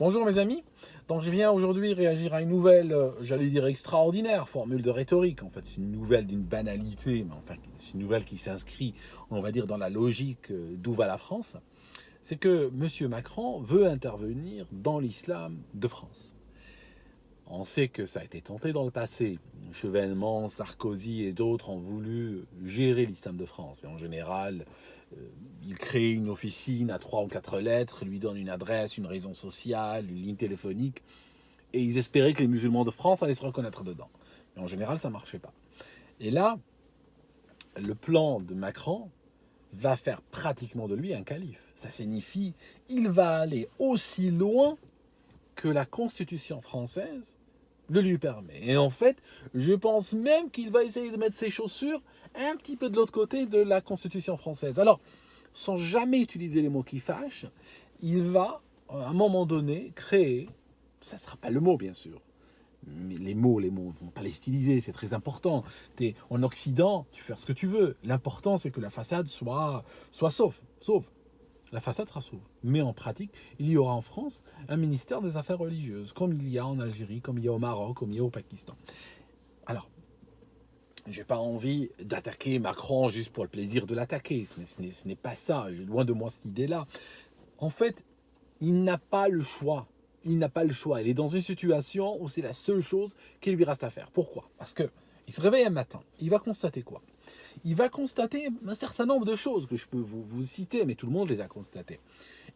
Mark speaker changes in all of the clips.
Speaker 1: Bonjour mes amis, donc je viens aujourd'hui réagir à une nouvelle, j'allais dire extraordinaire, formule de rhétorique. En fait, c'est une nouvelle d'une banalité, mais enfin, c'est une nouvelle qui s'inscrit, on va dire, dans la logique d'où va la France. C'est que M. Macron veut intervenir dans l'islam de France. On sait que ça a été tenté dans le passé. Chevènement, Sarkozy et d'autres ont voulu gérer l'islam de France. Et en général, ils créent une officine à 3 ou 4 lettres, lui donnent une adresse, une raison sociale, une ligne téléphonique, et ils espéraient que les musulmans de France allaient se reconnaître dedans. Mais en général, ça ne marchait pas. Et là, le plan de Macron va faire pratiquement de lui un calife. Ça signifie qu'il va aller aussi loin que la Constitution française le lui permet. Et en fait, je pense même qu'il va essayer de mettre ses chaussures un petit peu de l'autre côté de la Constitution française. Alors, sans jamais utiliser les mots qui fâchent, il va, à un moment donné, créer, ça ne sera pas le mot bien sûr, mais les mots, ne vont pas les utiliser, c'est très important. T'es en Occident, tu fais ce que tu veux. L'important, c'est que la façade soit sauve. La façade sera sauve. Mais en pratique, il y aura en France un ministère des Affaires religieuses, comme il y a en Algérie, comme il y a au Maroc, comme il y a au Pakistan. Alors, j'ai pas envie d'attaquer Macron juste pour le plaisir de l'attaquer. Ce n'est pas ça. J'ai loin de moi cette idée-là. En fait, il n'a pas le choix. Il n'a pas le choix. Il est dans une situation où c'est la seule chose qu'il lui reste à faire. Pourquoi ? Parce que il se réveille un matin. Il va constater quoi ? Il va constater un certain nombre de choses que je peux vous citer, mais tout le monde les a constatées.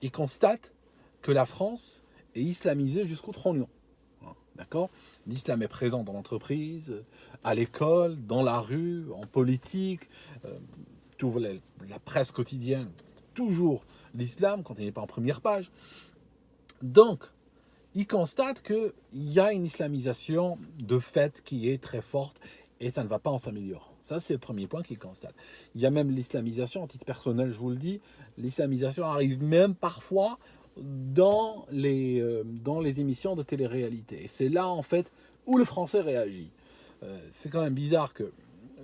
Speaker 1: Il constate que la France est islamisée jusqu'au trognon. D'accord ? L'islam est présent dans l'entreprise, à l'école, dans la rue, en politique, la presse quotidienne, toujours l'islam quand il n'est pas en première page. Donc, il constate qu'il y a une islamisation de fait qui est très forte et ça ne va pas en s'améliorant. Ça, c'est le premier point qu'il constate. Il y a même l'islamisation, à titre personnel, je vous le dis, l'islamisation arrive même parfois dans les émissions de télé-réalité. Et c'est là, en fait, où le français réagit. C'est quand même bizarre que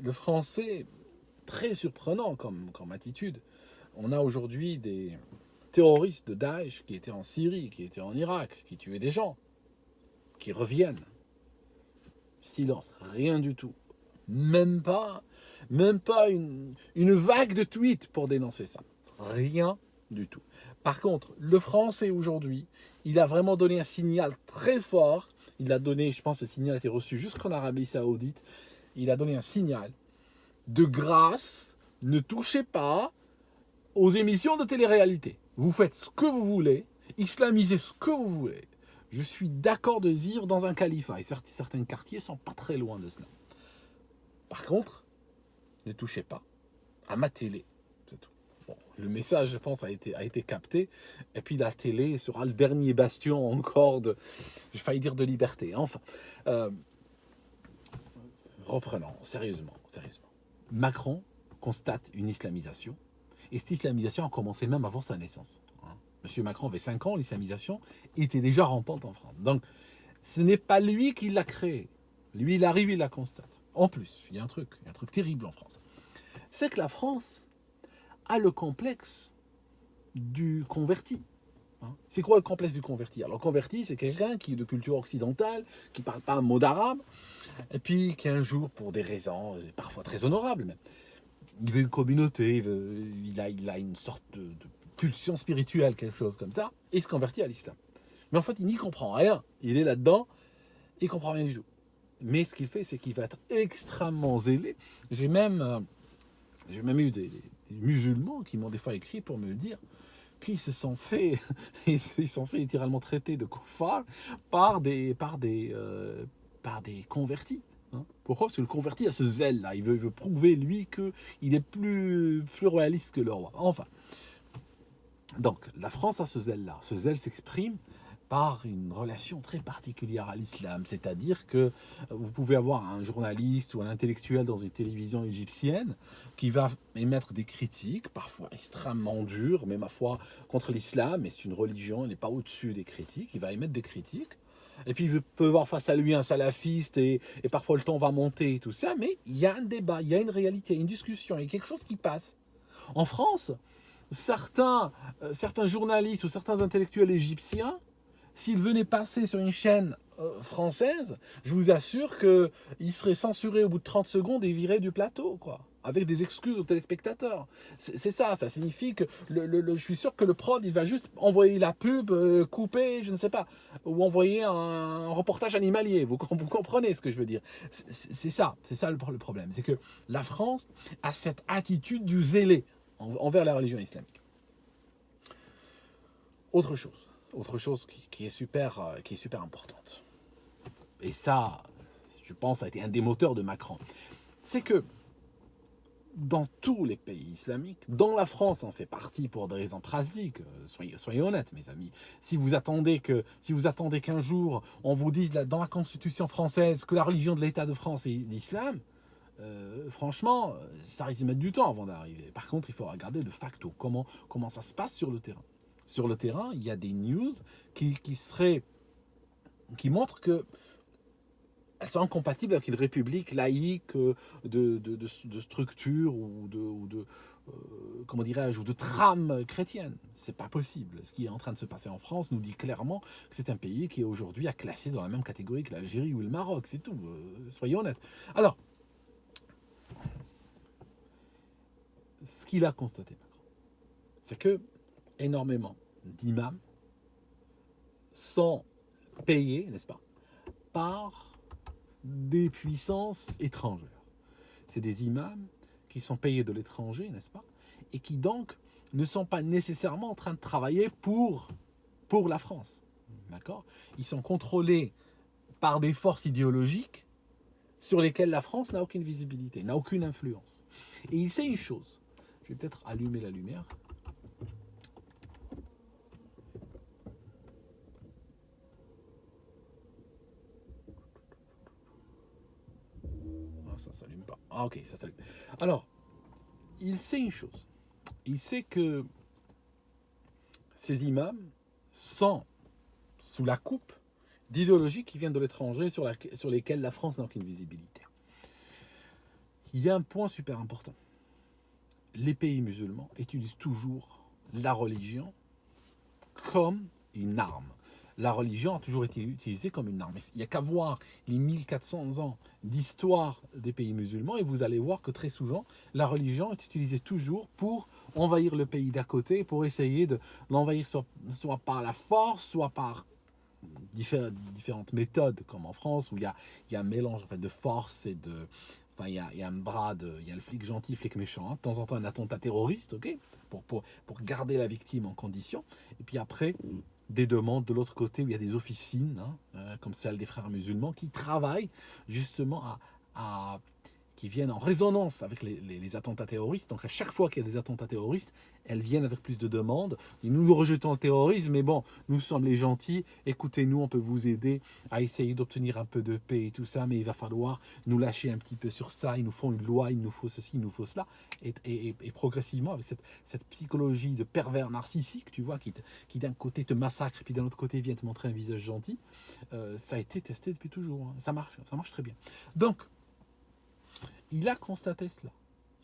Speaker 1: le français, très surprenant comme attitude, on a aujourd'hui des terroristes de Daesh qui étaient en Syrie, qui étaient en Irak, qui tuaient des gens, qui reviennent. Silence, rien du tout. Même pas une vague de tweets pour dénoncer ça. Rien du tout. Par contre, le français aujourd'hui, il a vraiment donné un signal très fort. Il a donné, je pense que ce signal a été reçu jusqu'en Arabie Saoudite. Il a donné un signal de grâce, ne touchez pas aux émissions de télé-réalité. Vous faites ce que vous voulez, islamisez ce que vous voulez. Je suis d'accord de vivre dans un califat. Et certains quartiers sont pas très loin de cela. Par contre, ne touchez pas à ma télé. C'est tout. Bon, le message, je pense, a été capté. Et puis la télé sera le dernier bastion encore j'ai failli dire de liberté. Enfin, reprenons, sérieusement. Macron constate une islamisation. Et cette islamisation a commencé même avant sa naissance. Monsieur Macron avait 5 ans, l'islamisation était déjà rampante en France. Donc, ce n'est pas lui qui l'a créée. Lui, il arrive, il la constate. En plus, il y a un truc terrible en France. C'est que la France a le complexe du converti. C'est quoi le complexe du converti ? Alors, le converti, c'est quelqu'un qui est de culture occidentale, qui ne parle pas un mot d'arabe, et puis qui un jour, pour des raisons parfois très honorables même, il veut une communauté, il a une sorte de pulsion spirituelle, quelque chose comme ça, et il se convertit à l'islam. Mais en fait, il n'y comprend rien. Il est là-dedans, il ne comprend rien du tout. Mais ce qu'il fait, c'est qu'il va être extrêmement zélé. J'ai même eu des musulmans qui m'ont des fois écrit pour me dire qu'ils se sont fait, ils sont fait littéralement traiter de kuffar par des convertis. Pourquoi ? Parce que le converti a ce zèle-là. Il veut prouver, lui, qu'il est plus royaliste que le roi. Enfin. Donc, la France a ce zèle-là. Ce zèle s'exprime par une relation très particulière à l'islam. C'est-à-dire que vous pouvez avoir un journaliste ou un intellectuel dans une télévision égyptienne qui va émettre des critiques, parfois extrêmement dures, mais ma foi, contre l'islam, mais c'est une religion, il n'est pas au-dessus des critiques, il va émettre des critiques. Et puis il peut voir face à lui un salafiste et parfois le ton va monter et tout ça, mais il y a un débat, il y a une réalité, une discussion, il y a quelque chose qui passe. En France, certains journalistes ou certains intellectuels égyptiens s'il venait passer sur une chaîne française, je vous assure qu'il serait censuré au bout de 30 secondes et viré du plateau, quoi. Avec des excuses aux téléspectateurs. C'est ça, ça signifie que je suis sûr que le prod, il va juste envoyer la pub, couper, je ne sais pas, ou envoyer un reportage animalier. Vous comprenez ce que je veux dire? C'est ça le problème. C'est que la France a cette attitude du zélé envers la religion islamique. Autre chose qui est super importante. Et ça, je pense, ça a été un des moteurs de Macron. C'est que dans tous les pays islamiques, dont la France en fait partie pour des raisons pratiques, soyez honnêtes, mes amis. Si vous attendez qu'un jour on vous dise dans la Constitution française que la religion de l'État de France est l'islam, franchement, ça risque de mettre du temps avant d'arriver. Par contre, il faut regarder de facto comment ça se passe sur le terrain. Sur le terrain, il y a des news qui montrent que elles sont incompatibles avec une république laïque de structure ou de comment dirais-je, ou de trame chrétienne. C'est pas possible. Ce qui est en train de se passer en France nous dit clairement que c'est un pays qui est aujourd'hui à classer dans la même catégorie que l'Algérie ou le Maroc. C'est tout. Soyons honnêtes. Alors, ce qu'il a constaté, Macron, c'est que énormément d'imams sont payés, n'est-ce pas, par des puissances étrangères. C'est des imams qui sont payés de l'étranger, n'est-ce pas, et qui donc ne sont pas nécessairement en train de travailler pour la France. D'accord ? Ils sont contrôlés par des forces idéologiques sur lesquelles la France n'a aucune visibilité, n'a aucune influence. Et il sait une chose. Je vais peut-être allumer la lumière. Ça ne s'allume pas. Ah ok, ça s'allume. Alors, il sait une chose. Il sait que ces imams sont sous la coupe d'idéologies qui viennent de l'étranger sur lesquelles la France n'a aucune visibilité. Il y a un point super important. Les pays musulmans utilisent toujours la religion comme une arme. La religion a toujours été utilisée comme une arme. Il n'y a qu'à voir les 1400 ans d'histoire des pays musulmans et vous allez voir que très souvent, la religion est utilisée toujours pour envahir le pays d'à côté, pour essayer de l'envahir soit par la force, soit par différentes méthodes, comme en France, où il y a un mélange en fait, de force et de... Enfin, il y a un bras il y a le flic gentil, le flic méchant. Hein. De temps en temps, un attentat terroriste, ok, pour garder la victime en condition. Et puis après, des demandes de l'autre côté où il y a des officines, comme celle des frères musulmans, qui travaillent justement qui viennent en résonance avec les attentats terroristes. Donc à chaque fois qu'il y a des attentats terroristes, elles viennent avec plus de demandes. Et nous rejetons le terrorisme, mais bon, nous sommes les gentils. Écoutez-nous, on peut vous aider à essayer d'obtenir un peu de paix et tout ça, mais il va falloir nous lâcher un petit peu sur ça. Il nous faut une loi, il nous faut ceci, il nous faut cela. Et progressivement, avec cette psychologie de pervers narcissique, tu vois, qui d'un côté te massacre, puis d'un autre côté vient te montrer un visage gentil, ça a été testé depuis toujours. Hein. Ça marche très bien. Donc, il a constaté cela.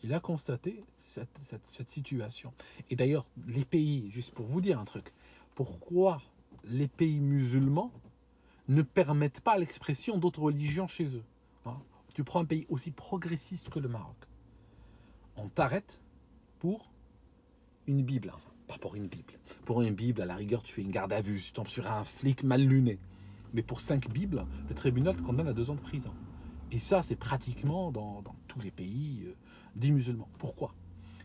Speaker 1: Il a constaté cette situation. Et d'ailleurs, les pays, juste pour vous dire un truc, pourquoi les pays musulmans ne permettent pas l'expression d'autres religions chez eux, hein? Tu prends un pays aussi progressiste que le Maroc. On t'arrête pour une Bible. Enfin, pas pour une Bible. Pour une Bible, à la rigueur, tu fais une garde à vue, tu tombes sur un flic mal luné. Mais pour 5 Bibles, le tribunal te condamne à 2 ans de prison. Et ça, c'est pratiquement dans tous les pays dits musulmans. Pourquoi ?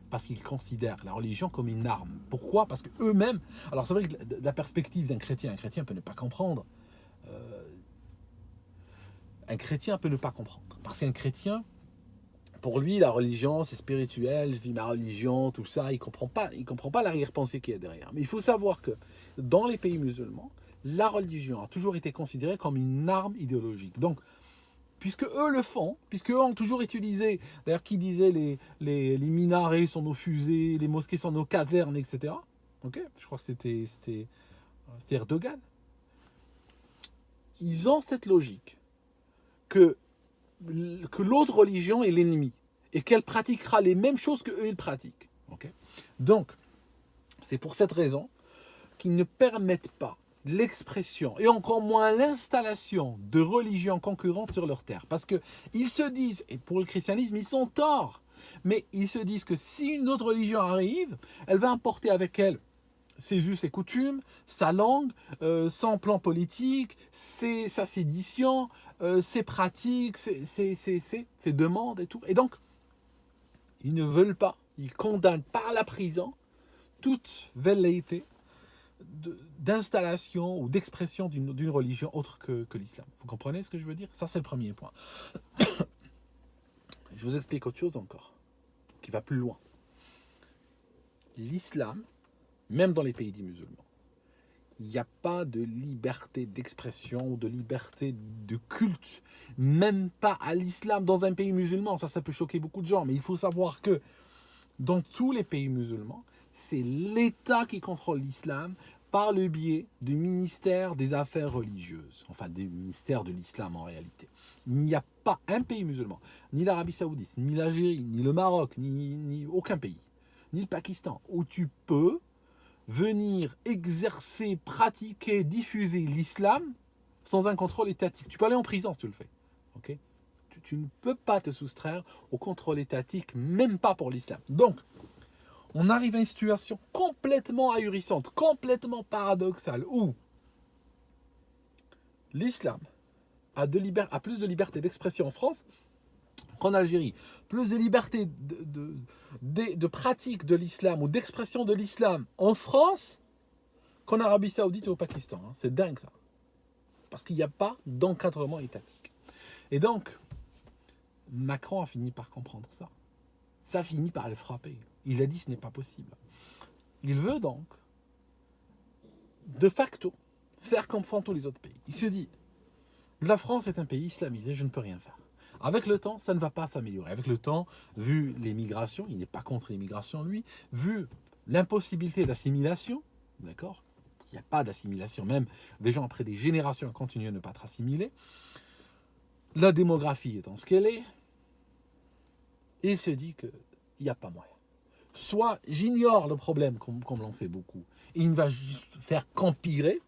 Speaker 1: Parce qu'ils considèrent la religion comme une arme. Pourquoi ? Parce qu'eux-mêmes... Alors c'est vrai que de la perspective d'un chrétien, un chrétien peut ne pas comprendre. Un chrétien peut ne pas comprendre. Parce qu'un chrétien, pour lui, la religion, c'est spirituel, je vis ma religion, tout ça. Il comprend pas l'arrière-pensée qu'il y a derrière. Mais il faut savoir que dans les pays musulmans, la religion a toujours été considérée comme une arme idéologique. Donc, puisque eux le font, puisque eux ont toujours utilisé, d'ailleurs qui disait les minarets sont nos fusées, les mosquées sont nos casernes, etc. Ok, je crois que c'était Erdogan. Ils ont cette logique que l'autre religion est l'ennemi et qu'elle pratiquera les mêmes choses que eux ils pratiquent. Ok, donc c'est pour cette raison qu'ils ne permettent pas l'expression et encore moins l'installation de religions concurrentes sur leur terre. Parce qu'ils se disent, et pour le christianisme, ils sont torts, mais ils se disent que si une autre religion arrive, elle va importer avec elle ses us et coutumes, sa langue, son plan politique, sa sédition, ses pratiques, ses demandes et tout. Et donc, ils ne veulent pas, ils condamnent par la prison toute velléité d'installation ou d'expression d'une religion autre que l'islam. Vous comprenez ce que je veux dire? Ça, c'est le premier point. Je vous explique autre chose encore, qui va plus loin. L'islam, même dans les pays dits musulmans, il n'y a pas de liberté d'expression ou de liberté de culte, même pas à l'islam dans un pays musulman. Ça peut choquer beaucoup de gens, mais il faut savoir que dans tous les pays musulmans, c'est l'État qui contrôle l'islam par le biais du ministère des Affaires religieuses, enfin des ministères de l'islam en réalité. Il n'y a pas un pays musulman, ni l'Arabie Saoudite, ni l'Algérie, ni le Maroc, ni aucun pays, ni le Pakistan, où tu peux venir exercer, pratiquer, diffuser l'islam sans un contrôle étatique. Tu peux aller en prison si tu le fais. Okay? Tu ne peux pas te soustraire au contrôle étatique, même pas pour l'islam. Donc, on arrive à une situation complètement ahurissante, complètement paradoxale, où l'islam a plus de liberté d'expression en France qu'en Algérie, plus de liberté de pratique de l'islam ou d'expression de l'islam en France qu'en Arabie Saoudite ou au Pakistan. C'est dingue ça. Parce qu'il n'y a pas d'encadrement étatique. Et donc, Macron a fini par comprendre ça. Ça finit par le frapper. Il a dit ce n'est pas possible. Il veut donc, de facto, faire comme font tous les autres pays. Il se dit, la France est un pays islamisé, je ne peux rien faire. Avec le temps, ça ne va pas s'améliorer. Avec le temps, vu les migrations, il n'est pas contre les migrations lui, vu l'impossibilité d'assimilation, d'accord ? Il n'y a pas d'assimilation, même des gens après des générations continuent à ne pas être assimilés. La démographie étant ce qu'elle est, il se dit qu'il n'y a pas moyen. Soit j'ignore le problème, comme l'on fait beaucoup, et il ne va juste faire qu'empirer,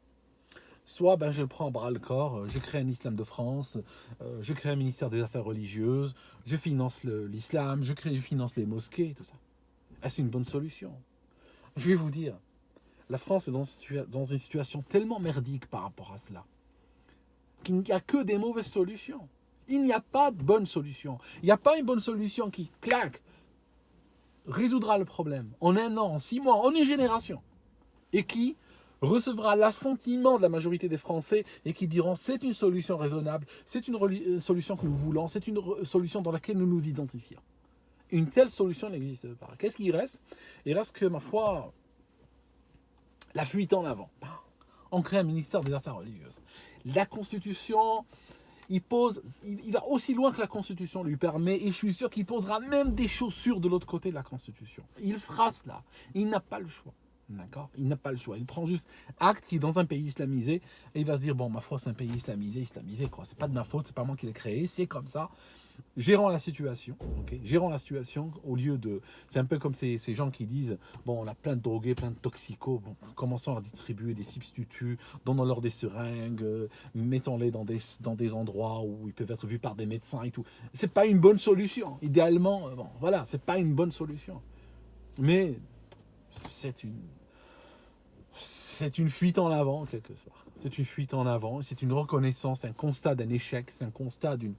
Speaker 1: soit je le prends à bras le corps, je crée un islam de France, je crée un ministère des Affaires religieuses, je finance l'islam, je finance les mosquées, tout ça. Est-ce une bonne solution? Je vais vous dire, la France est dans une situation tellement merdique par rapport à cela, qu'il n'y a que des mauvaises solutions. Il n'y a pas de bonne solution. Il n'y a pas une bonne solution qui, claque, résoudra le problème en 1 an, en 6 mois, en une génération, et qui recevra l'assentiment de la majorité des Français et qui diront c'est une solution raisonnable, c'est une solution que nous voulons, c'est une solution dans laquelle nous nous identifions. Une telle solution n'existe pas. Qu'est-ce qu'il reste? Il reste que, ma foi, la fuite en avant. On crée un ministère des Affaires religieuses. La Constitution, il va aussi loin que la Constitution lui permet, et je suis sûr qu'il posera même des chaussures de l'autre côté de la Constitution. Il fera cela. Il n'a pas le choix. D'accord? Il n'a pas le choix. Il prend juste acte qu'il est dans un pays islamisé et il va se dire, bon, ma foi, c'est un pays islamisé, quoi. C'est pas de ma faute, c'est pas moi qui l'ai créé, c'est comme ça. Gérons la situation, ok? Gérons la situation au lieu de... C'est un peu comme ces gens qui disent, bon, on a plein de drogués, plein de toxicos, bon, commençons à distribuer des substituts, donnons-leur des seringues, mettons-les dans des endroits où ils peuvent être vus par des médecins et tout. C'est pas une bonne solution. Idéalement, bon, voilà, c'est pas une bonne solution. Mais c'est une fuite en avant, en quelque sorte. C'est une fuite en avant, c'est une reconnaissance, un constat d'un échec, c'est un constat d'une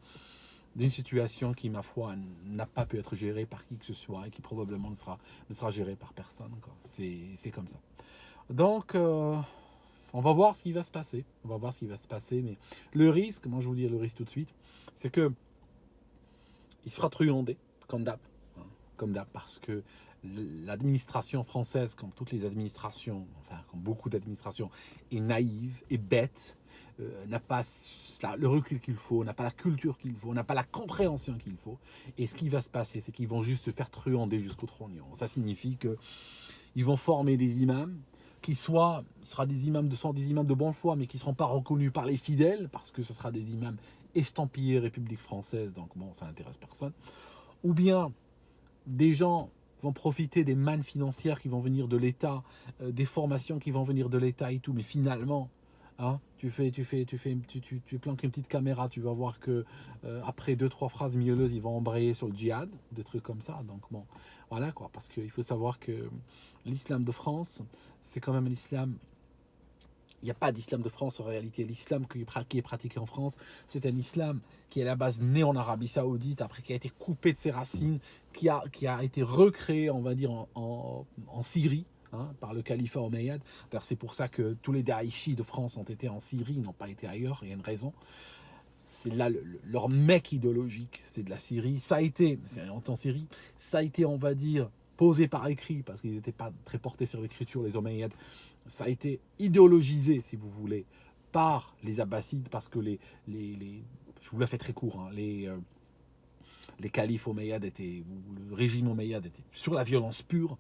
Speaker 1: situation qui, ma foi, n'a pas pu être gérée par qui que ce soit et qui probablement ne sera gérée par personne. C'est comme ça. Donc, on va voir ce qui va se passer. Mais le risque, moi je vous dis le risque tout de suite, c'est que il se fera truander, comme d'hab. Comme d'hab, parce que l'administration française, comme toutes les administrations, enfin comme beaucoup d'administrations, est naïve, est bête, n'a pas le recul qu'il faut, n'a pas la culture qu'il faut, n'a pas la compréhension qu'il faut. Et ce qui va se passer, c'est qu'ils vont juste se faire truander jusqu'au trognon. Ça signifie qu'ils vont former des imams qui sera des imams de bonne foi, mais qui ne seront pas reconnus par les fidèles, parce que ce sera des imams estampillés République française, donc bon, ça n'intéresse personne. Ou bien des gens vont profiter des mannes financières qui vont venir de l'État, des formations qui vont venir de l'État et tout, mais finalement, Hein, tu planques une petite caméra, tu vas voir que après deux, trois phrases mielleuses, ils vont embrayer sur le djihad, des trucs comme ça. Donc bon, voilà quoi, parce qu'il faut savoir que l'islam de France, c'est quand même l'islam. Il n'y a pas d'islam de France en réalité. L'islam qui est pratiqué en France, c'est un islam qui est à la base né en Arabie Saoudite, après qui a été coupé de ses racines, qui a été recréé, on va dire, en Syrie. Hein, par le califat omeyyade. D'ailleurs, c'est pour ça que tous les Daïchis de France ont été en Syrie, ils n'ont pas été ailleurs, il y a une raison. C'est là leur mec idéologique, c'est de la Syrie. Ça a été, en Syrie, ça a été, on va dire, posé par écrit, parce qu'ils n'étaient pas très portés sur l'écriture, les Omeyyades. Ça a été idéologisé, si vous voulez, par les Abbassides, parce que je vous la fais très court, hein, les califes Omeyyades étaient, le régime Omeyyade était sur la violence pure,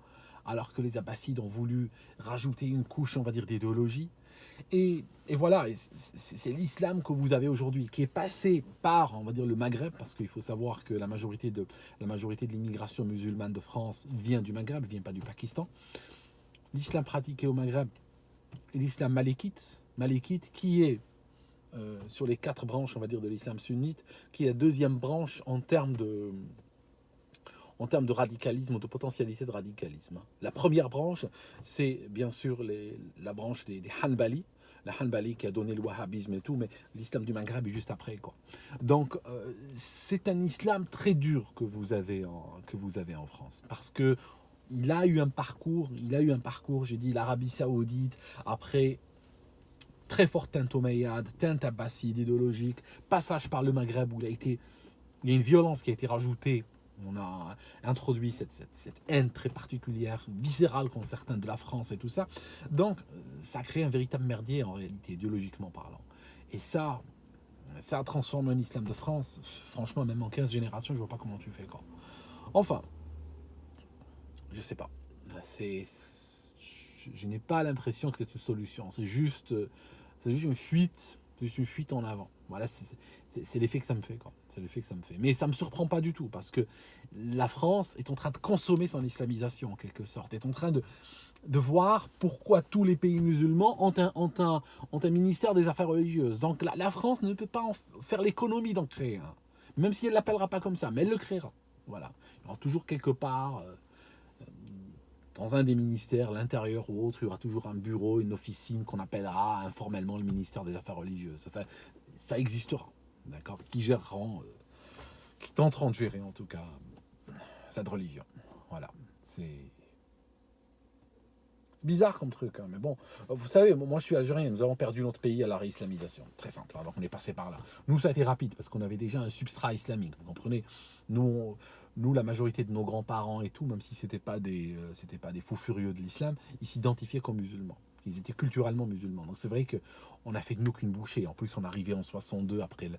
Speaker 1: alors que les Abbassides ont voulu rajouter une couche, on va dire, d'idéologie. Et voilà, c'est l'islam que vous avez aujourd'hui, qui est passé par, on va dire, le Maghreb, parce qu'il faut savoir que la majorité de l'immigration musulmane de France vient du Maghreb, ne vient pas du Pakistan. L'islam pratiqué au Maghreb est l'islam malékite qui est, sur les 4 branches, on va dire, de l'islam sunnite, qui est la deuxième branche en termes de radicalisme ou de potentialité de radicalisme. La première branche, c'est bien sûr la branche des Hanbali, la Hanbali qui a donné le wahhabisme et tout, mais l'islam du Maghreb est juste après, quoi. Donc, c'est un islam très dur que vous avez en France, parce que il a eu un parcours, j'ai dit, l'Arabie Saoudite, après très forte teinte omeyyade, teinte abbasside, idéologique, passage par le Maghreb où il y a une violence qui a été rajoutée. On a introduit cette haine très particulière, viscérale contre certains de la France et tout ça. Donc, ça a créé un véritable merdier, en réalité, idéologiquement parlant. Et ça a transformé un islam de France. Franchement, même en 15 générations, je vois pas comment tu fais, quoi. Enfin, je sais pas. Je n'ai pas l'impression que c'est une solution. C'est juste une fuite. C'est juste une fuite en avant. Voilà, c'est l'effet que ça me fait, quoi. C'est l'effet que ça me fait. Mais ça ne me surprend pas du tout, parce que la France est en train de consommer son islamisation, en quelque sorte. Est en train de voir pourquoi tous les pays musulmans ont un ministère des Affaires religieuses. Donc la France ne peut pas faire l'économie d'en créer un. Même si elle ne l'appellera pas comme ça, mais elle le créera. Voilà. Il y aura toujours quelque part... dans un des ministères, l'intérieur ou autre, il y aura toujours un bureau, une officine qu'on appellera informellement le ministère des Affaires religieuses. Ça existera, d'accord, qui géreront, qui tenteront de gérer en tout cas cette religion. Voilà, c'est bizarre comme truc, hein, mais bon, vous savez, moi je suis algérien, nous avons perdu notre pays à la réislamisation, très simple, hein, donc on est passé par là. Nous ça a été rapide parce qu'on avait déjà un substrat islamique, vous comprenez. Nous, la majorité de nos grands-parents et tout, même si c'était pas des fous furieux de l'islam, ils s'identifiaient comme musulmans. Ils étaient culturellement musulmans. Donc c'est vrai qu'on a fait de nous qu'une bouchée. En plus, on est arrivé en 62 après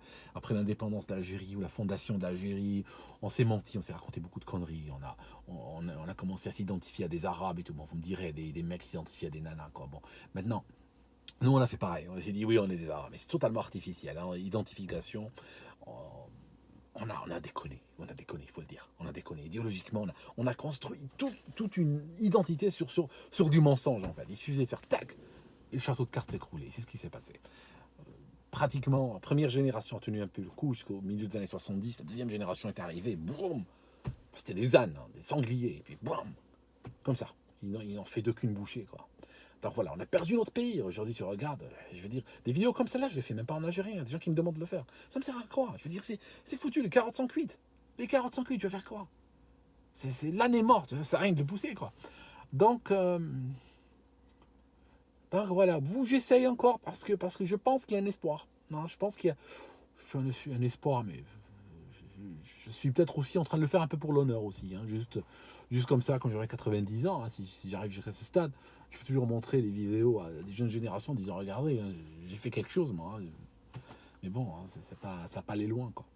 Speaker 1: l'indépendance d'Algérie ou la fondation d'Algérie. On s'est menti, on s'est raconté beaucoup de conneries. On a commencé à s'identifier à des Arabes et tout. Bon, vous me direz, des mecs qui s'identifient à des nanas, quoi. Bon, maintenant, nous, on a fait pareil. On s'est dit, oui, on est des Arabes. Mais c'est totalement artificiel. Hein. Identification... On a déconné, il faut le dire. On a déconné. Idéologiquement, on a construit toute une identité sur du mensonge, en fait. Il suffisait de faire tac, et le château de cartes s'écroulait. C'est ce qui s'est passé. Pratiquement, la première génération a tenu un peu le coup jusqu'au milieu des années 70. La deuxième génération est arrivée, boum. C'était des ânes, hein, des sangliers, et puis boum. Comme ça. Il n'en fait d'aucune bouchée, quoi. Donc voilà, on a perdu notre pays. Aujourd'hui, tu regardes, je veux dire, des vidéos comme celle-là, je les fais même pas en algérien. Des gens qui me demandent de le faire. Ça me sert à quoi? Je veux dire, c'est foutu, les carottes sont cuites. Les carottes sont cuites, tu vas faire quoi? C'est l'année morte, ça sert à rien de le pousser, quoi. Donc voilà, j'essaye encore parce que je pense qu'il y a un espoir. Non, je pense qu'il y a un espoir, mais je suis peut-être aussi en train de le faire un peu pour l'honneur aussi. Hein, juste comme ça, quand j'aurai 90 ans, hein, si j'arrive jusqu'à ce stade, je peux toujours montrer des vidéos à des jeunes générations en disant regardez, hein, j'ai fait quelque chose moi. Hein. Mais bon, hein, ça n'a pas aller loin, quoi.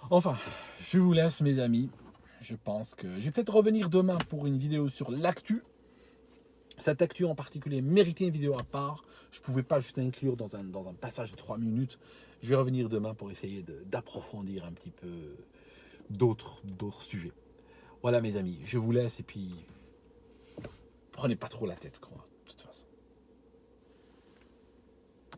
Speaker 1: Enfin, je vous laisse mes amis. Je pense que je vais peut-être revenir demain pour une vidéo sur l'actu. Cette actu en particulier méritait une vidéo à part. Je ne pouvais pas juste l'inclure dans un passage de 3 minutes. Je vais revenir demain pour essayer d'approfondir un petit peu d'autres sujets. Voilà mes amis, je vous laisse et puis prenez pas trop la tête, quoi.